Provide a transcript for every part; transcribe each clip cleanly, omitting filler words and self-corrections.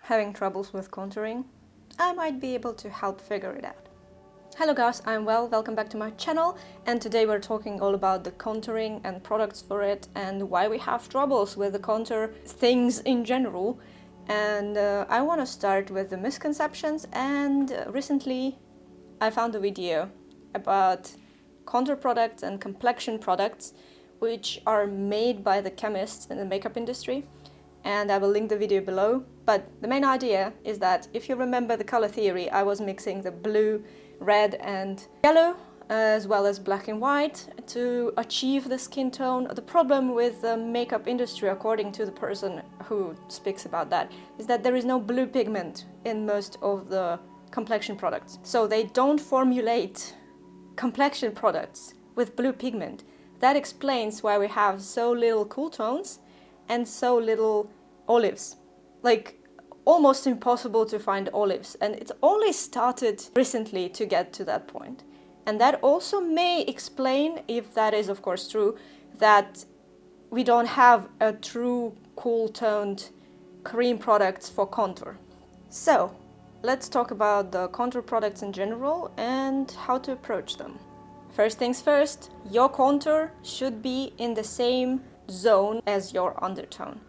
having troubles with contouring, I might be able to help figure it out. Hello guys, I'm Well, welcome back to my channel, and today we're talking all about the contouring and products for it and why we have troubles with the contour things in general. And I want to start with the misconceptions, and recently I found a video about contour products and complexion products which are made by the chemists in the makeup industry, and I will link the video below. But the main idea is that if you remember the color theory, I was mixing the blue, red and yellow as well as black and white to achieve the skin tone. The problem with the makeup industry, according to the person who speaks about that, is that there is no blue pigment in most of the complexion products. So they don't formulate complexion products with blue pigment. That explains why we have so little cool tones and so little olives. Like, almost impossible to find olives, and it's only started recently to get to that point. And that also may explain, if that is of course true, that we don't have a true cool toned cream products for contour. So let's talk about the contour products in general and how to approach them. First things first, your contour should be in the same zone as your undertone.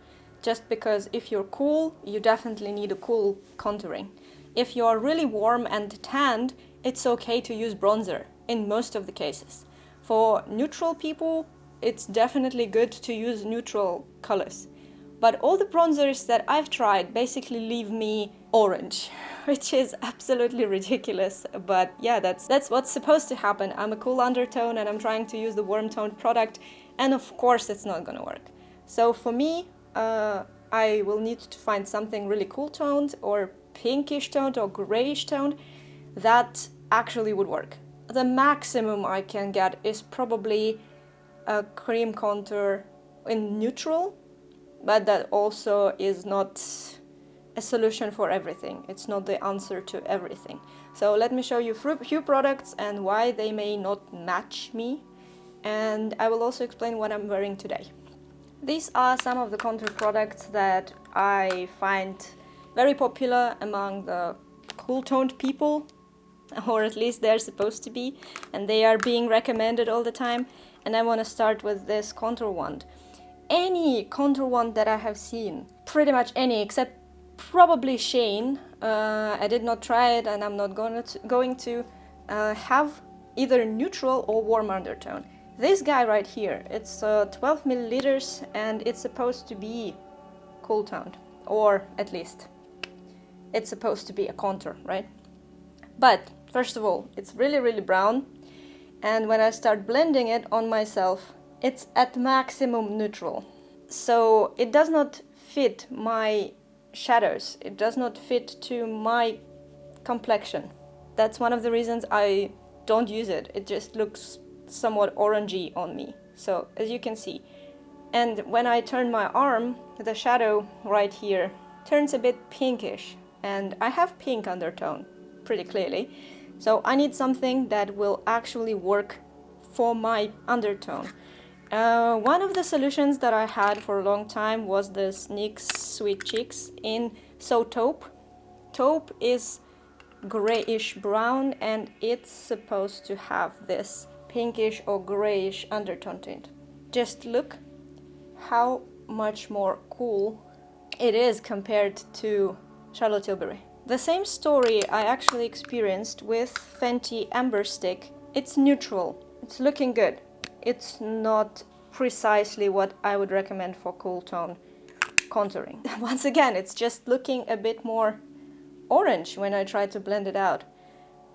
Just because if you're cool, you definitely need a cool contouring. If you're really warm and tanned, it's okay to use bronzer in most of the cases. For neutral people, it's definitely good to use neutral colors. But all the bronzers that I've tried basically leave me orange, which is absolutely ridiculous. But yeah, that's what's supposed to happen. I'm a cool undertone and I'm trying to use the warm toned product, and of course it's not gonna work. So for me, I will need to find something really cool toned or pinkish toned or grayish toned that actually would work. The maximum I can get is probably a cream contour in neutral, but that also is not a solution for everything. It's not the answer to everything. So let me show you a few products and why they may not match me, and I will also explain what I'm wearing today. These are some of the contour products that I find very popular among the cool-toned people, or at least they're supposed to be, and they are being recommended all the time. And I want to start with this contour wand. Any contour wand that I have seen, pretty much any, except probably Shane, I did not try it and I'm not going to have either neutral or warm undertone. This guy right here, it's 12 milliliters and it's supposed to be cool toned, or at least it's supposed to be a contour, right? But first of all, it's really brown, and when I start blending it on myself, it's at maximum neutral. So it does not fit my shadows, it does not fit to my complexion. That's one of the reasons I don't use it. It just looks somewhat orangey on me, so as you can see. And when I turn my arm, the shadow right here turns a bit pinkish, and I have pink undertone pretty clearly, so I need something that will actually work for my undertone. One of the solutions that I had for a long time was this NYX Sweet Cheeks in So Taupe. Taupe is grayish brown, and it's supposed to have this pinkish or grayish undertone tint. Just look how much more cool it is compared to Charlotte Tilbury. The same story I actually experienced with Fenty Amber Stick. It's neutral, it's looking good. It's not precisely what I would recommend for cool tone contouring. Once again, it's just looking a bit more orange when I try to blend it out.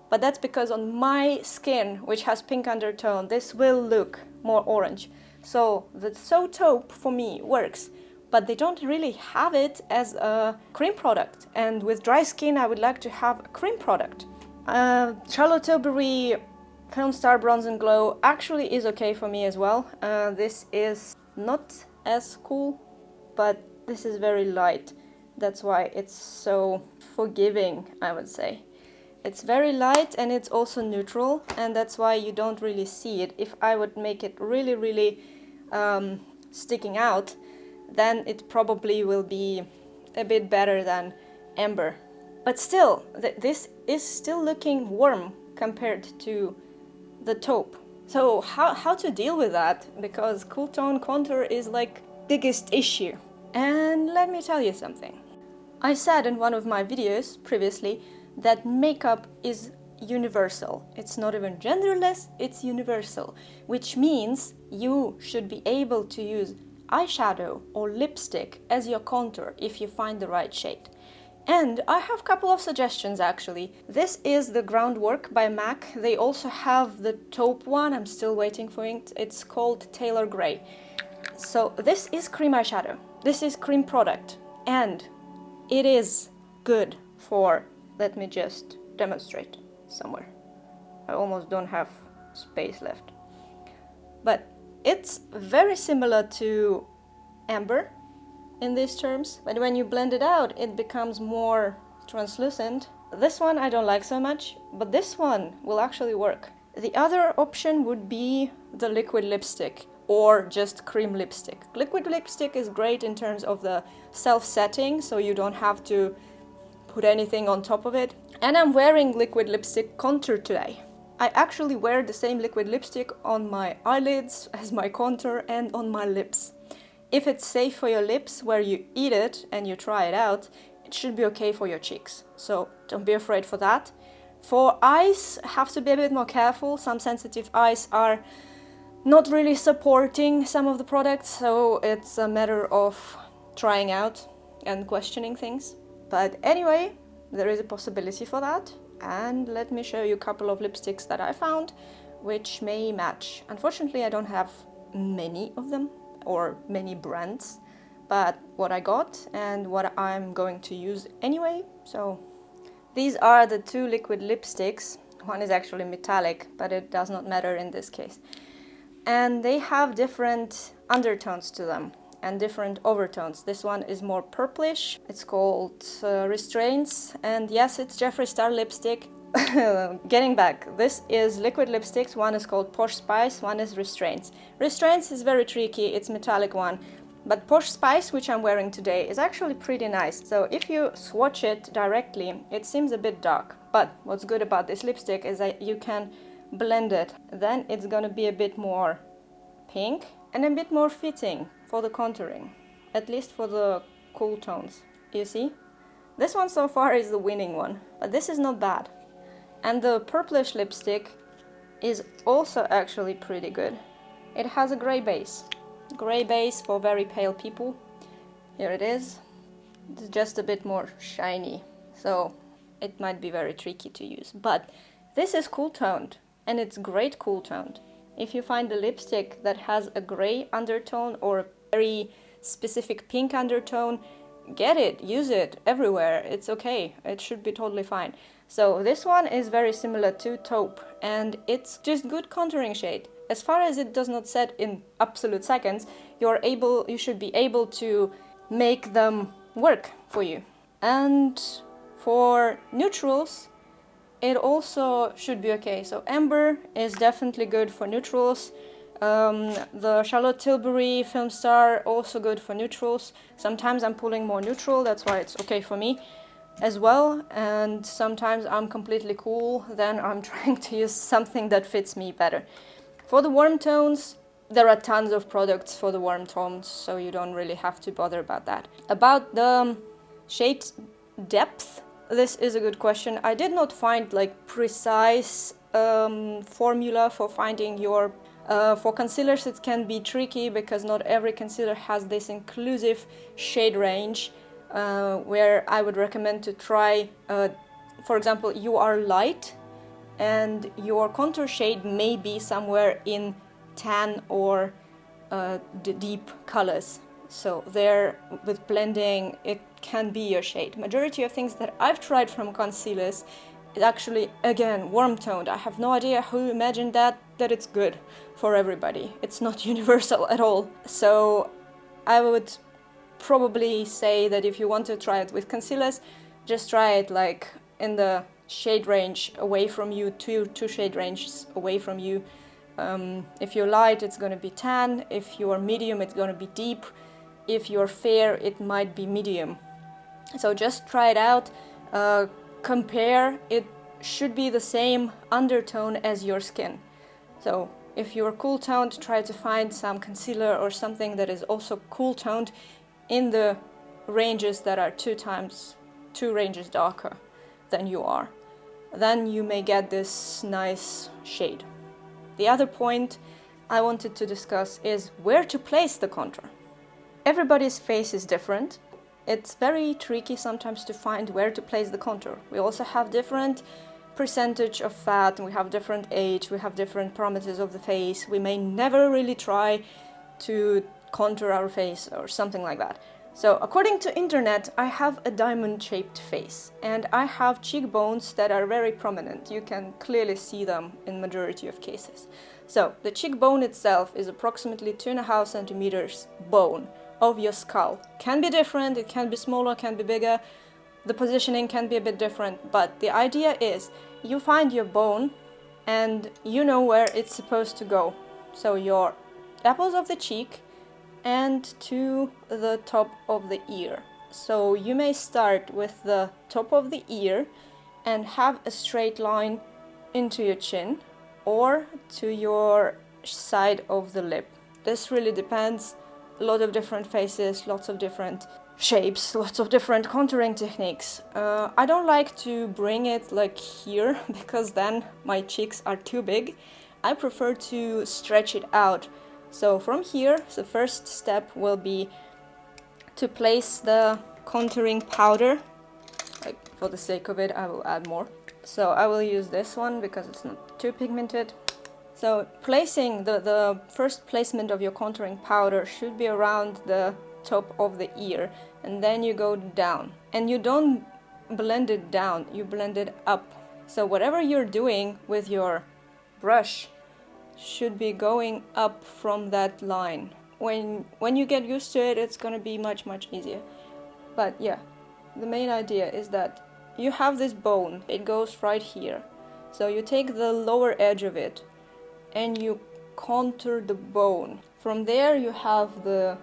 But that's because on my skin, which has pink undertone, this will look more orange. So the So Taupe for me works, but they don't really have it as a cream product. And with dry skin, I would like to have a cream product. Charlotte Tilbury Film Star Bronze and Glow actually is okay for me as well. This is not as cool, but this is very light. That's why it's so forgiving, I would say. It's very light and it's also neutral, and that's why you don't really see it. If I would make it really sticking out, then it probably will be a bit better than amber. But still, this is still looking warm compared to the taupe. So how to deal with that? Because cool tone contour is like biggest issue. And let me tell you something. I said in one of my videos previously that makeup is universal. It's not even genderless, it's universal, which means you should be able to use eyeshadow or lipstick as your contour if you find the right shade. And I have a couple of suggestions actually. This is the Groundwork by MAC. They also have the taupe one, I'm still waiting for it. It's called Taylor Grey. So this is cream eyeshadow. This is cream product. And it is good for, let me just demonstrate somewhere. I almost don't have space left. But it's very similar to amber in these terms, but when you blend it out, it becomes more translucent. This one I don't like so much, but this one will actually work. The other option would be the liquid lipstick or just cream lipstick. Liquid lipstick is great in terms of the self-setting, so you don't have to put anything on top of it. And I'm wearing liquid lipstick contour today. I actually wear the same liquid lipstick on my eyelids as my contour and on my lips. If it's safe for your lips where you eat it and you try it out, it should be okay for your cheeks. So don't be afraid for that. For eyes, have to be a bit more careful. Some sensitive eyes are not really supporting some of the products, so it's a matter of trying out and questioning things. But anyway, there is a possibility for that. And let me show you a couple of lipsticks that I found which may match. Unfortunately, I don't have many of them or many brands, but what I got and what I'm going to use anyway. So these are the two liquid lipsticks. One is actually metallic, but it does not matter in this case. And they have different undertones to them and different overtones. This one is more purplish. It's called Restraints, and yes, it's Jeffree Star lipstick. Getting back, this is liquid lipsticks. One is called Posh Spice, one is Restraints. Restraints is very tricky, it's metallic one, but Posh Spice, which I'm wearing today, is actually pretty nice. So if you swatch it directly, it seems a bit dark, but what's good about this lipstick is that you can blend it. Then it's gonna be a bit more pink and a bit more fitting for the contouring, at least for the cool tones. You see? This one so far is the winning one, but this is not bad. And the purplish lipstick is also actually pretty good. It has a gray base. Gray base for very pale people. Here it is. It's just a bit more shiny, so it might be very tricky to use. But this is cool toned, and it's great cool toned. If you find a lipstick that has a gray undertone or a very specific pink undertone, get it, use it everywhere. It's okay, it should be totally fine. So this one is very similar to taupe, and it's just good contouring shade. As far as it does not set in absolute seconds, you should be able to make them work for you. And for neutrals, it also should be okay. So amber is definitely good for neutrals. The Charlotte Tilbury Film Star, also good for neutrals. Sometimes I'm pulling more neutral, that's why it's okay for me as well. And sometimes I'm completely cool, then I'm trying to use something that fits me better. For the warm tones, there are tons of products for the warm tones, so you don't really have to bother about that. About the shade depth, this is a good question. I did not find like precise formula for finding your for concealers. It can be tricky because not every concealer has this inclusive shade range, where I would recommend to try, for example, you are light and your contour shade may be somewhere in tan or the deep colors. So there, with blending, it can be your shade. Majority of things that I've tried from concealers is actually, again, warm toned. I have no idea who imagined that it's good for everybody. It's not universal at all. So I would probably say that if you want to try it with concealers, just try it like in the shade range away from you, two shade ranges away from you. If you're light, it's going to be tan. If you're medium, it's going to be deep. If you're fair, it might be medium. So just try it out, compare. It should be the same undertone as your skin. So if you're cool toned, try to find some concealer or something that is also cool toned in the ranges that are two ranges darker than you are. Then you may get this nice shade. The other point I wanted to discuss is where to place the contour. Everybody's face is different. It's very tricky sometimes to find where to place the contour. We also have different percentage of fat, and we have different age, we have different parameters of the face. We may never really try to contour our face or something like that. So according to internet, I have a diamond-shaped face, and I have cheekbones that are very prominent. You can clearly see them in majority of cases. So the cheekbone itself is approximately 2.5 centimeters bone of your skull. Can be different, it can be smaller, can be bigger. The positioning can be a bit different, but the idea is you find your bone and you know where it's supposed to go. So your apples of the cheek and to the top of the ear. So you may start with the top of the ear and have a straight line into your chin or to your side of the lip. This really depends. A lot of different faces, lots of different shapes, lots of different contouring techniques. I don't like to bring it like here because then my cheeks are too big. I prefer to stretch it out. So from here, the first step will be to place the contouring powder. Like, for the sake of it, I will add more. So I will use this one because it's not too pigmented. So placing the first placement of your contouring powder should be around the top of the ear, and then you go down. And you don't blend it down, you blend it up. So whatever you're doing with your brush should be going up from that line. When you get used to it, it's gonna be much easier. But yeah, the main idea is that you have this bone, it goes right here. So you take the lower edge of it and you contour the bone. From there you have the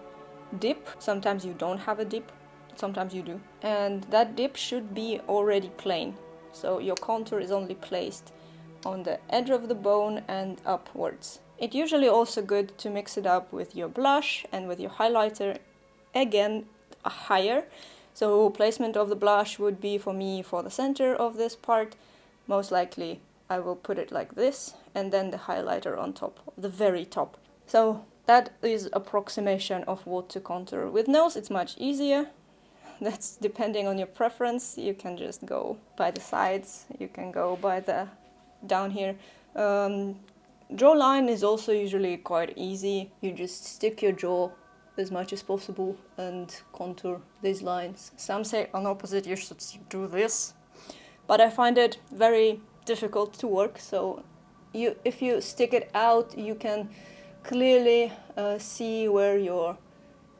dip. Sometimes you don't have a dip, sometimes you do. And that dip should be already plain. So your contour is only placed on the edge of the bone and upwards. It's usually also good to mix it up with your blush and with your highlighter, again higher. So placement of the blush would be for me for the center of this part. Most likely I will put it like this, and then the highlighter on top, the very top. So that is approximation of what to contour. With nose it's much easier. That's depending on your preference. You can just go by the sides, you can go by the down here. Jawline is also usually quite easy. You just stick your jaw as much as possible and contour these lines. Some say on opposite you should do this, but I find it very difficult to work. So if you stick it out, you can clearly see where your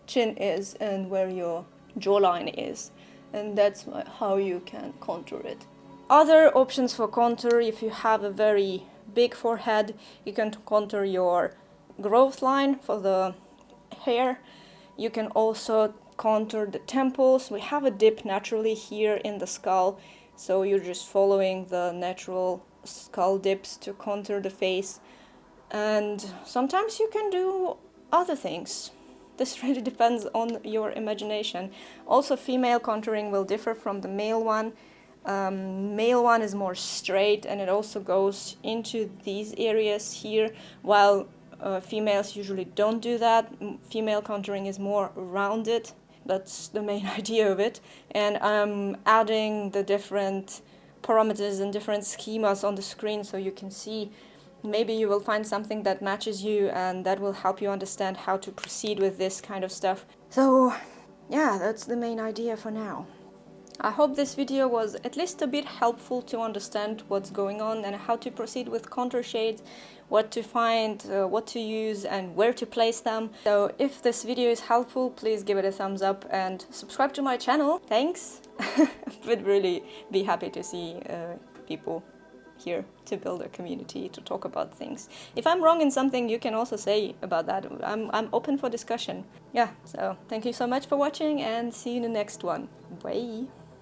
chin is and where your jawline is, and that's how you can contour it. Other options for contour: if you have a very big forehead, you can contour your growth line for the hair. You can also contour the temples. We have a dip naturally here in the skull, so you're just following the natural skull dips to contour the face. And sometimes you can do other things. This really depends on your imagination. Also, female contouring will differ from the male one. Male one is more straight and it also goes into these areas here, while females usually don't do that. Female contouring is more rounded. That's the main idea of it. And I'm adding the different parameters and different schemas on the screen so you can see. Maybe you will find something that matches you and that will help you understand how to proceed with this kind of stuff. So yeah, that's the main idea for now. I hope this video was at least a bit helpful to understand what's going on and how to proceed with contour shades, what to find, what to use and where to place them. So if this video is helpful, please give it a thumbs up and subscribe to my channel. Thanks! Would really be happy to see people here to build a community, to talk about things. If I'm wrong in something, you can also say about that. I'm open for discussion. Yeah, so thank you so much for watching and see you in the next one. Bye!